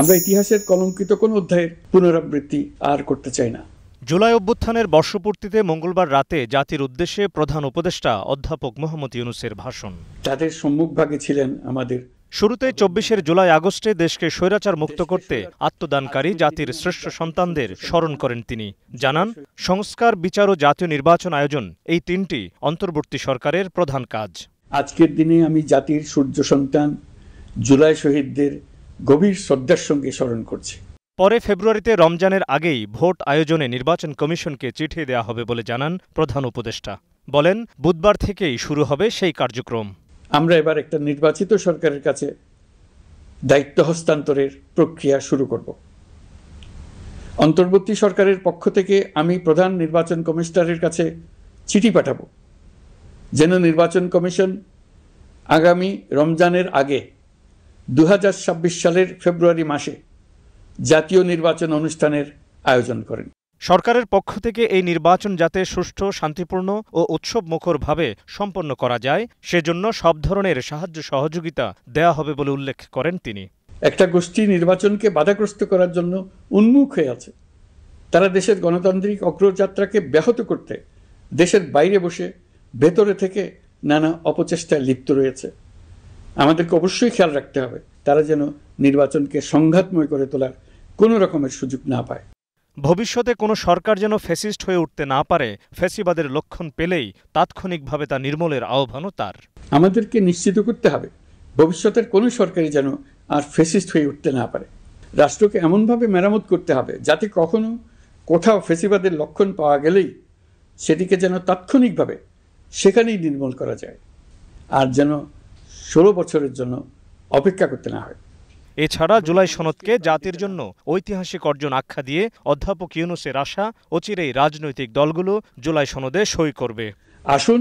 আমরা ইতিহাসের কলঙ্কিত কোন অধ্যায়ের পুনরাবৃত্তি আর করতে চাই না। জুলাই অভ্যুত্থানের বর্ষপূর্তিতে মঙ্গলবার রাতে জাতির উদ্দেশ্যে প্রধান উপদেষ্টা অধ্যাপক মোহাম্মদ ইউনূসের ভাষণ। তাদের সম্মুখভাগে ছিলেন আমাদের শুরুতে ২৪ জুলাই আগস্টে দেশকে স্বৈরাচার মুক্ত করতে আত্মদানকারী জাতির শ্রেষ্ঠ সন্তানদের স্মরণ করেন তিনি। জানান, সংস্কার, বিচার ও জাতীয় নির্বাচন আয়োজন, এই তিনটি অন্তর্বর্তী সরকারের প্রধান কাজ। আজকের দিনে আমি জাতির সূর্য সন্তান জুলাই শহীদদের গভীর শ্রদ্ধার সঙ্গে স্মরণ করছি। পরে ফেব্রুয়ারিতে রমজানের আগেই ভোট আয়োজনে নির্বাচন কমিশনকে চিঠি দেয়া হবে বলে জানান প্রধান উপদেষ্টা। বলেন, বুধবার থেকেই শুরু হবে সেই কার্যক্রম। আমরা এবার একটা নির্বাচিত সরকারের কাছে দায়িত্ব হস্তান্তরের প্রক্রিয়া শুরু করব। অন্তর্বর্তী সরকারের পক্ষ থেকে আমি প্রধান নির্বাচন কমিশনারের কাছে চিঠি পাঠাব, যেন নির্বাচন কমিশন আগামী রমজানের আগে ২০২৬ সালের ফেব্রুয়ারি মাসে জাতীয় নির্বাচন অনুষ্ঠানের আয়োজন করেন। সরকারের পক্ষ থেকে এই নির্বাচন যাতে সুষ্ঠু, শান্তিপূর্ণ ও উৎসবমুখরভাবে সম্পন্ন করা যায়, সেজন্য সব ধরনের সাহায্য সহযোগিতা দেয়া হবে বলে উল্লেখ করেন তিনি। একটা গোষ্ঠী নির্বাচনকে বাধাগ্রস্ত করার জন্য উন্মুখ হয়ে আছে। তারা দেশের গণতান্ত্রিক অগ্রযাত্রাকে ব্যাহত করতে দেশের বাইরে বসে ভেতরে থেকে নানা অপচেষ্টায় লিপ্ত রয়েছে। আমাদেরকে অবশ্যই খেয়াল রাখতে হবে তারা যেন নির্বাচনকে সংঘাতময় করে তোলার কোনো রকমের সুযোগ না পায়। ভবিষ্যতে কোনো সরকার যেন ফ্যাসিস্ট হয়ে উঠতে না পারে, ফ্যাসিবাদের লক্ষণ পেলেই তাৎক্ষণিকভাবে তা নির্মূলের আহ্বানও তার। আমাদেরকে নিশ্চিত করতে হবে ভবিষ্যতের কোনো সরকারই যেন আর ফ্যাসিস্ট হয়ে উঠতে না পারে। রাষ্ট্রকে এমনভাবে মেরামত করতে হবে যাতে কখনো কোথাও ফ্যাসিবাদের লক্ষণ পাওয়া গেলেই সেটিকে যেন তাৎক্ষণিকভাবে সেখানেই নির্মূল করা যায়, আর যেন ১৬ বছরের জন্য অপেক্ষা করতে না হয়। এছাড়া জুলাই সনদকে জাতির জন্য ঐতিহাসিক অর্জন আখ্যা দিয়ে অধ্যাপক ইউনূসের আশা, অচিরেই রাজনৈতিক দলগুলো জুলাই সনদে সই করবে। আসুন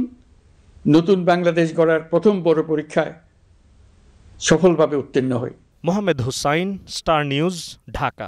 নতুন বাংলাদেশ গড়ার প্রথম বড় পরীক্ষায় সফলভাবে উত্তীর্ণ হই। Mohammad Hussain, star news, Dhaka.